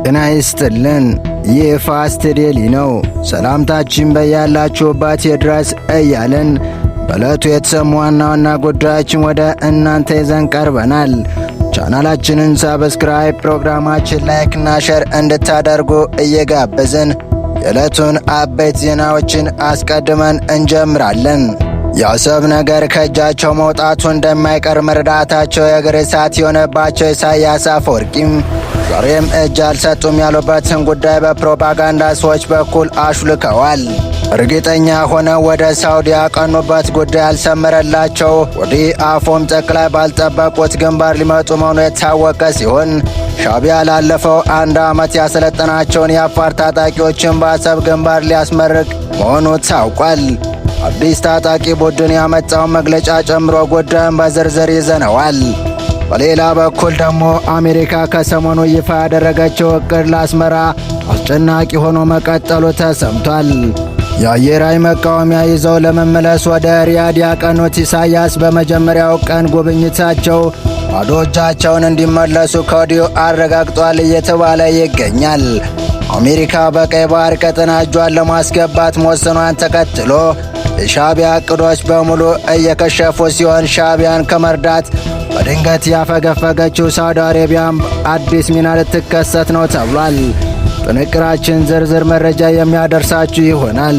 ጤና ይስጥልን። ይህ ፋስት ዴሊ ነው። ሰላምታችን በያላችሁበት ይድረስ እያልን በዕለቱ የተሰሙ ዋና ዋና ጉዳዮችን ወደ እናንተ ይዘን ቀርበናል። ቻናላችንን ሰብስክራይብ፣ ፕሮግራማችን ላይክና ሼር እንድታደርጉ እየጋበዝን የዕለቱን አበይት ዜናዎችን አስቀድመን እንጀምራለን። የአሰብ ነገር ከእጃቸው መውጣቱ እንደማይቀር መረዳታቸው የእግር እሳት የሆነባቸው ኢሳያስ አፈወርቂም ዛሬም እጅ አልሰጡም ያሉበትን ጉዳይ በፕሮፓጋንዳ ሰዎች በኩል አሹልከዋል። እርግጠኛ ሆነው ወደ ሳውዲ ያቀኑበት ጉዳይ ያልሰመረላቸው ወዲህ አፎም ጠቅላይ ባልጠበቁት ግንባር ሊመጡ መሆኑ የታወቀ ሲሆን ሻዕቢያ ላለፈው 1 ዓመት ያሰለጠናቸውን የአፋር ታጣቂዎችን በአሰብ ግንባር ሊያስመርቅ መሆኑ ታውቋል። አዲስ ታጣቂ ቡድን ያመጣውን መግለጫ ጨምሮ ጉዳዩን በዝርዝር ይዘነዋል። በሌላ በኩል ደግሞ አሜሪካ ከሰሞኑ ይፋ ያደረገችው እቅድ ለአስመራ አስጨናቂ ሆኖ መቀጠሉ ተሰምቷል። የአየር ኃይል መቃወሚያ ይዘው ለመመለስ ወደ ሪያድ ያቀኑት ኢሳያስ በመጀመሪያው ቀን ጉብኝታቸው ባዶ እጃቸውን እንዲመለሱ ከወዲሁ አረጋግጧል እየተባለ ይገኛል። አሜሪካ በቀይ ባህር ቀጠና እጇን ለማስገባት መወሰኗን ተከትሎ የሻዕቢያ ዕቅዶች በሙሉ እየከሸፉ ሲሆን ሻዕቢያን ከመርዳት በድንገት ያፈገፈገችው ሳውዲ አረቢያም አዲስ ሚና ልትከሰት ነው ተብሏል። ጥንቅራችን ዝርዝር መረጃ የሚያደርሳችሁ ይሆናል።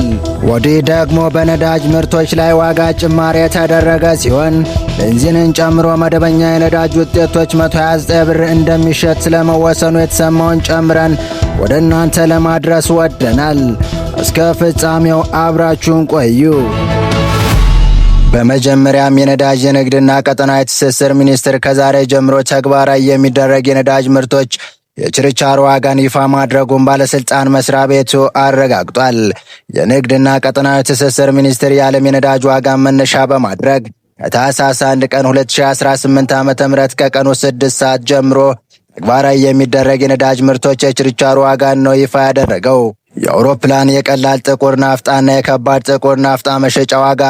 ወዲህ ደግሞ በነዳጅ ምርቶች ላይ ዋጋ ጭማሪ የተደረገ ሲሆን ቤንዚንን ጨምሮ መደበኛ የነዳጅ ውጤቶች 129 ብር እንደሚሸጥ ስለመወሰኑ የተሰማውን ጨምረን ወደ እናንተ ለማድረስ ወደናል። እስከ ፍጻሜው አብራችሁን ቆዩ። በመጀመሪያም የነዳጅ የንግድና ቀጠናዊ ትስስር ሚኒስቴር ከዛሬ ጀምሮ ተግባራዊ የሚደረግ የነዳጅ ምርቶች የችርቻሮ ዋጋን ይፋ ማድረጉን ባለስልጣን መስሪያ ቤቱ አረጋግጧል። የንግድና ቀጠናዊ ትስስር ሚኒስቴር የዓለም የነዳጅ ዋጋን መነሻ በማድረግ ከታህሳስ 1 ቀን 2018 ዓ.ም ከቀኑ 6 ሰዓት ጀምሮ ተግባራዊ የሚደረግ የነዳጅ ምርቶች የችርቻሮ ዋጋን ነው ይፋ ያደረገው። የአውሮፕላን የቀላል ጥቁር ናፍጣና የከባድ ጥቁር ናፍጣ መሸጫ ዋጋ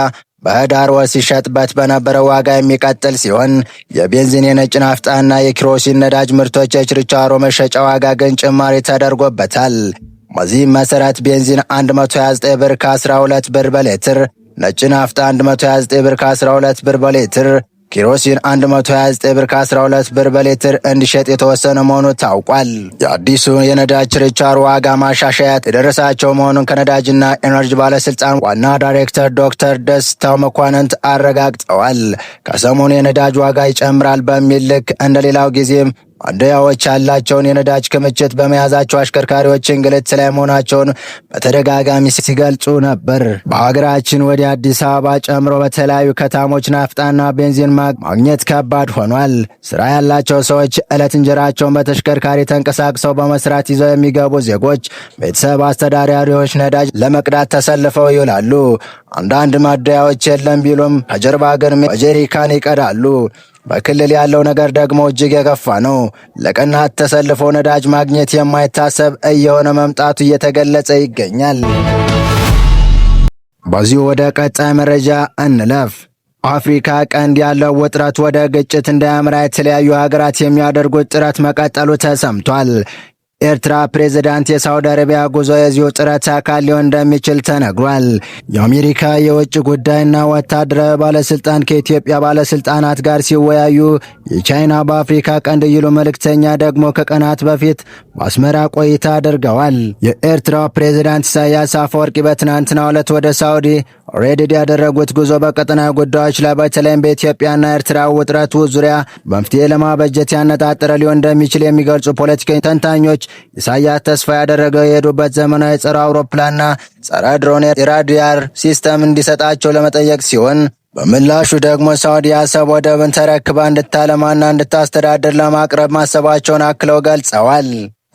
በህዳር ወር ሲሸጥበት በነበረው ዋጋ የሚቀጥል ሲሆን የቤንዚን የነጭ ናፍጣና የኪሮሲን ነዳጅ ምርቶች የችርቻሮ መሸጫ ዋጋ ግን ጭማሪ ተደርጎበታል። በዚህም መሰረት ቤንዚን 129 ብር ከ12 ብር በሌትር፣ ነጭ ናፍጣ 129 ብር ከ12 ብር በሌትር፣ ኪሮሲን 129 ብር ከ12 ብር በሌትር እንዲሸጥ የተወሰነ መሆኑ ታውቋል። የአዲሱ የነዳጅ ችርቻሮ ዋጋ ማሻሻያ የደረሳቸው መሆኑን ከነዳጅና ኤነርጂ ባለስልጣን ዋና ዳይሬክተር ዶክተር ደስታው መኳንንት አረጋግጠዋል። ከሰሞኑ የነዳጅ ዋጋ ይጨምራል በሚል ልክ እንደሌላው ጊዜም ማደያዎች ያላቸውን የነዳጅ ክምችት በመያዛቸው አሽከርካሪዎች እንግልት ላይ መሆናቸውን በተደጋጋሚ ሲገልጹ ነበር። በሀገራችን ወደ አዲስ አበባ ጨምሮ በተለያዩ ከተሞች ናፍጣና ቤንዚን ማግኘት ከባድ ሆኗል። ስራ ያላቸው ሰዎች ዕለት እንጀራቸውን በተሽከርካሪ ተንቀሳቅሰው በመስራት ይዘው የሚገቡ ዜጎች፣ ቤተሰብ አስተዳዳሪዎች ነዳጅ ለመቅዳት ተሰልፈው ይውላሉ። አንዳንድ ማደያዎች የለም ቢሉም ከጀርባ ግን በጀሪካን ይቀዳሉ። በክልል ያለው ነገር ደግሞ እጅግ የከፋ ነው። ለቀናት ተሰልፎ ነዳጅ ማግኘት የማይታሰብ እየሆነ መምጣቱ እየተገለጸ ይገኛል። በዚሁ ወደ ቀጣይ መረጃ እንለፍ። አፍሪካ ቀንድ ያለው ውጥረት ወደ ግጭት እንዳያመራ የተለያዩ ሀገራት የሚያደርጉት ጥረት መቀጠሉ ተሰምቷል። ኤርትራ ፕሬዝዳንት የሳውዲ አረቢያ ጉዞ የዚሁ ጥረት አካል ሊሆን እንደሚችል ተነግሯል። የአሜሪካ የውጭ ጉዳይና ወታደራዊ ባለስልጣን ከኢትዮጵያ ባለስልጣናት ጋር ሲወያዩ የቻይና በአፍሪካ ቀንድ ልዩ መልእክተኛ ደግሞ ከቀናት በፊት በአስመራ ቆይታ አድርገዋል። የኤርትራ ፕሬዝዳንት ኢሳያስ አፈወርቂ በትናንትናው ዕለት ወደ ሳውዲ ሬድድ ያደረጉት ጉዞ በቀጠናዊ ጉዳዮች ላይ በተለይም በኢትዮጵያና ኤርትራ ውጥረቱ ዙሪያ መፍትሄ ለማበጀት ያነጣጠረ ሊሆን እንደሚችል የሚገልጹ ፖለቲከኛ ተንታኞች ኢሳያስ ተስፋ ያደረገው የሄዱበት ዘመናዊ ጸረ አውሮፕላንና ጸረ ድሮን የራዳር ሲስተም እንዲሰጣቸው ለመጠየቅ ሲሆን በምላሹ ደግሞ ሳውዲ አሰብ ወደብን ተረክባ እንድታለማና እንድታስተዳድር ለማቅረብ ማሰባቸውን አክለው ገልጸዋል።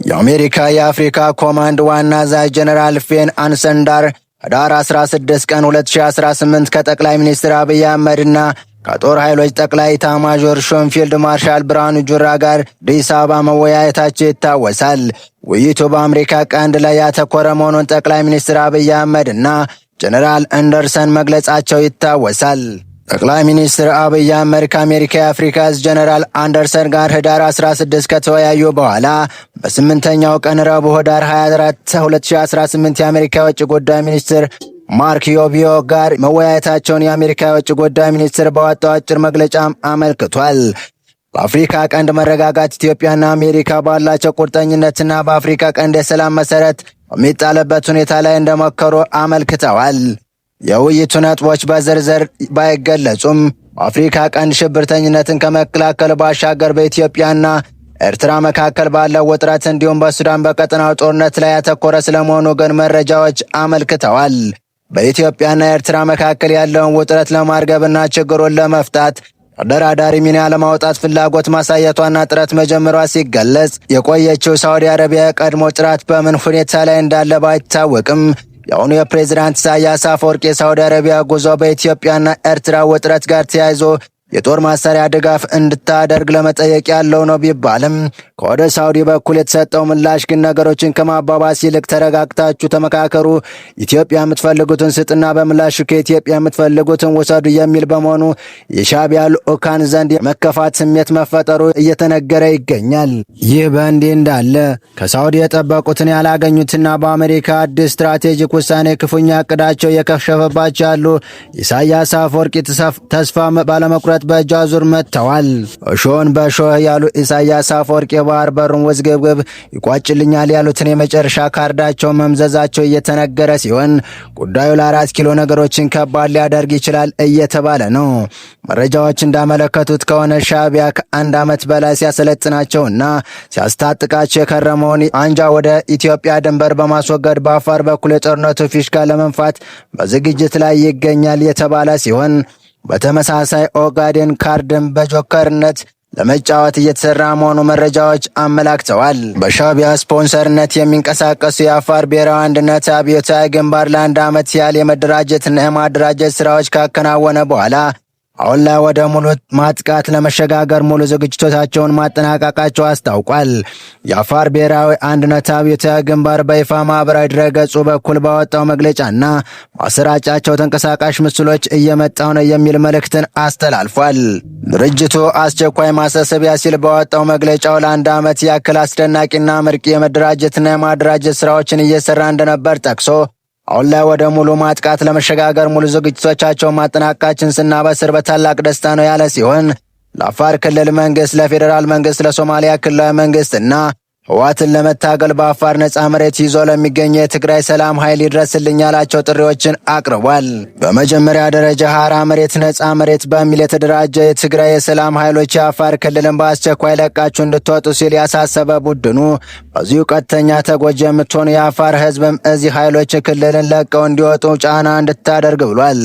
የአሜሪካ የአፍሪካ ኮማንድ ዋና አዛዥ ጀነራል ፌን አንሰንዳር ህዳር 16 ቀን 2018 ከጠቅላይ ሚኒስትር አብይ አህመድና ከጦር ኃይሎች ጠቅላይ ኤታማዦር ሹም ፊልድ ማርሻል ብርሃኑ ጁላ ጋር አዲስ አበባ መወያየታቸው ይታወሳል። ውይይቱ በአሜሪካ ቀንድ ላይ ያተኮረ መሆኑን ጠቅላይ ሚኒስትር አብይ አህመድና ጀነራል አንደርሰን መግለጻቸው ይታወሳል። ጠቅላይ ሚኒስትር አብይ አህመድ ከአሜሪካ የአፍሪካ እዝ ጀነራል አንደርሰን ጋር ህዳር 16 ከተወያዩ በኋላ በስምንተኛው ቀን ረቡዕ ህዳር 24 2018 የአሜሪካ የውጭ ጉዳይ ሚኒስትር ማርክ ሩቢዮ ጋር መወያየታቸውን የአሜሪካ የውጭ ጉዳይ ሚኒስትር ባወጣው አጭር መግለጫም አመልክቷል። በአፍሪካ ቀንድ መረጋጋት ኢትዮጵያና አሜሪካ ባላቸው ቁርጠኝነትና በአፍሪካ ቀንድ የሰላም መሰረት በሚጣልበት ሁኔታ ላይ እንደመከሩ አመልክተዋል። የውይይቱ ነጥቦች በዝርዝር ባይገለጹም በአፍሪካ ቀንድ ሽብርተኝነትን ከመከላከል ባሻገር በኢትዮጵያና ኤርትራ መካከል ባለው ውጥረት እንዲሁም በሱዳን በቀጠናው ጦርነት ላይ ያተኮረ ስለመሆኑ ግን መረጃዎች አመልክተዋል። በኢትዮጵያና ኤርትራ መካከል ያለውን ውጥረት ለማርገብና ችግሩን ለመፍታት ተደራዳሪ ሚና ለማውጣት ፍላጎት ማሳየቷና ጥረት መጀመሯ ሲገለጽ የቆየችው ሳዑዲ አረቢያ የቀድሞ ጥራት በምን ሁኔታ ላይ እንዳለ ባይታወቅም የአሁኑ የፕሬዝዳንት ኢሳያስ አፈወርቂ የሳዑዲ አረቢያ ጉዞ በኢትዮጵያና ኤርትራ ውጥረት ጋር ተያይዞ የጦር መሳሪያ ድጋፍ እንድታደርግ ለመጠየቅ ያለው ነው ቢባልም ከወደ ሳዑዲ በኩል የተሰጠው ምላሽ ግን ነገሮችን ከማባባስ ይልቅ ተረጋግታችሁ ተመካከሩ፣ ኢትዮጵያ የምትፈልጉትን ስጥና በምላሹ ከኢትዮጵያ የምትፈልጉትን ውሰዱ የሚል በመሆኑ የሻዕቢያ ልዑካን ዘንድ መከፋት ስሜት መፈጠሩ እየተነገረ ይገኛል። ይህ በእንዲህ እንዳለ ከሳዑዲ የጠበቁትን ያላገኙትና በአሜሪካ አዲስ ስትራቴጂክ ውሳኔ ክፉኛ እቅዳቸው እየከሸፈባቸው ያሉ ኢሳያስ አፈወርቂ ተስፋ ባለመቁረጥ በእጅ አዙር መጥተዋል። እሾህን በእሾህ ያሉ ኢሳያስ አፈወርቂ የባህር በሩን ውዝግብግብ ይቋጭልኛል ያሉትን የመጨረሻ ካርዳቸው መምዘዛቸው እየተነገረ ሲሆን ጉዳዩ ለ4 ኪሎ ነገሮችን ከባድ ሊያደርግ ይችላል እየተባለ ነው። መረጃዎች እንዳመለከቱት ከሆነ ሻዕቢያ ከ1 ዓመት በላይ ሲያሰለጥናቸውና ሲያስታጥቃቸው የከረመውን አንጃ ወደ ኢትዮጵያ ድንበር በማስወገድ በአፋር በኩል የጦርነቱ ፊሽካ ለመንፋት በዝግጅት ላይ ይገኛል የተባለ ሲሆን በተመሳሳይ ኦጋዴን ካርድን በጆከርነት ለመጫወት እየተሰራ መሆኑ መረጃዎች አመላክተዋል። በሻዕቢያ ስፖንሰርነት የሚንቀሳቀሱ የአፋር ብሔራዊ አንድነት አብዮታዊ ግንባር ለ1 ዓመት ያህል የመደራጀትና የማደራጀት ስራዎች ካከናወነ በኋላ አሁን ላይ ወደ ሙሉ ማጥቃት ለመሸጋገር ሙሉ ዝግጅቶቻቸውን ማጠናቀቃቸው አስታውቋል። የአፋር ብሔራዊ አንድነት አብዮታዊ ግንባር በይፋ ማህበራዊ ድረገጹ በኩል ባወጣው መግለጫና ማሰራጫቸው ተንቀሳቃሽ ምስሎች እየመጣው ነው የሚል መልእክትን አስተላልፏል። ድርጅቱ አስቸኳይ ማሳሰቢያ ሲል ባወጣው መግለጫው ለ1 ዓመት ያክል አስደናቂና ምርቂ የመደራጀትና የማደራጀት ስራዎችን እየሰራ እንደነበር ጠቅሶ አሁን ላይ ወደ ሙሉ ማጥቃት ለመሸጋገር ሙሉ ዝግጅቶቻቸውን ማጠናቀቃችን ስናበስር በታላቅ ደስታ ነው ያለ ሲሆን ለአፋር ክልል መንግስት፣ ለፌዴራል መንግስት፣ ለሶማሊያ ክልላዊ መንግስትና ህወሓትን ለመታገል በአፋር ነጻ መሬት ይዞ ለሚገኘው የትግራይ ሰላም ኃይል ይድረስልኝ ያላቸው ጥሪዎችን አቅርቧል። በመጀመሪያ ደረጃ ሀራ መሬት ነጻ መሬት በሚል የተደራጀ የትግራይ የሰላም ኃይሎች የአፋር ክልልን በአስቸኳይ ለቃችሁ እንድትወጡ ሲል ያሳሰበ ቡድኑ በዚሁ ቀጥተኛ ተጎጂ የምትሆኑ የአፋር ህዝብም እዚህ ኃይሎች ክልልን ለቀው እንዲወጡ ጫና እንድታደርግ ብሏል።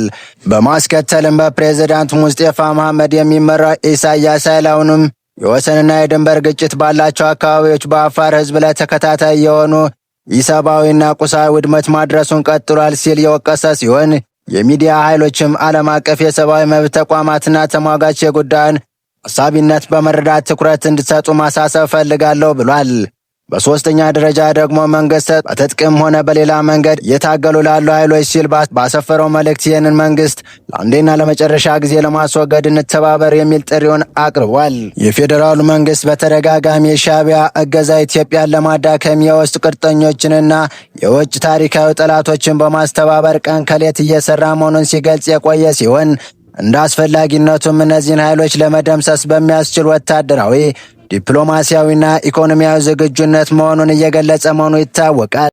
በማስከተልም በፕሬዝዳንት ሙስጤፋ መሐመድ የሚመራው ኢሳያስ ኃይላውንም የወሰንና የድንበር ግጭት ባላቸው አካባቢዎች በአፋር ህዝብ ላይ ተከታታይ የሆኑ ኢሰብአዊና ቁሳዊ ውድመት ማድረሱን ቀጥሏል ሲል የወቀሰ ሲሆን የሚዲያ ኃይሎችም ዓለም አቀፍ የሰብአዊ መብት ተቋማትና ተሟጋች የጉዳዩን አሳቢነት በመረዳት ትኩረት እንዲሰጡ ማሳሰብ ፈልጋለሁ ብሏል። በሶስተኛ ደረጃ ደግሞ መንግስት በትጥቅም ሆነ በሌላ መንገድ እየታገሉ ላሉ ኃይሎች ሲል ባሰፈረው መልእክት ይህንን መንግስት ለአንዴና ለመጨረሻ ጊዜ ለማስወገድ እንተባበር የሚል ጥሪውን አቅርቧል። የፌዴራሉ መንግስት በተደጋጋሚ የሻዕቢያ እገዛ ኢትዮጵያን ለማዳከም የውስጥ ቅርጠኞችንና የውጭ ታሪካዊ ጠላቶችን በማስተባበር ቀን ከሌት እየሰራ መሆኑን ሲገልጽ የቆየ ሲሆን እንደ አስፈላጊነቱም እነዚህን ኃይሎች ለመደምሰስ በሚያስችል ወታደራዊ ዲፕሎማሲያዊና ኢኮኖሚያዊ ዝግጁነት መሆኑን እየገለጸ መሆኑ ይታወቃል።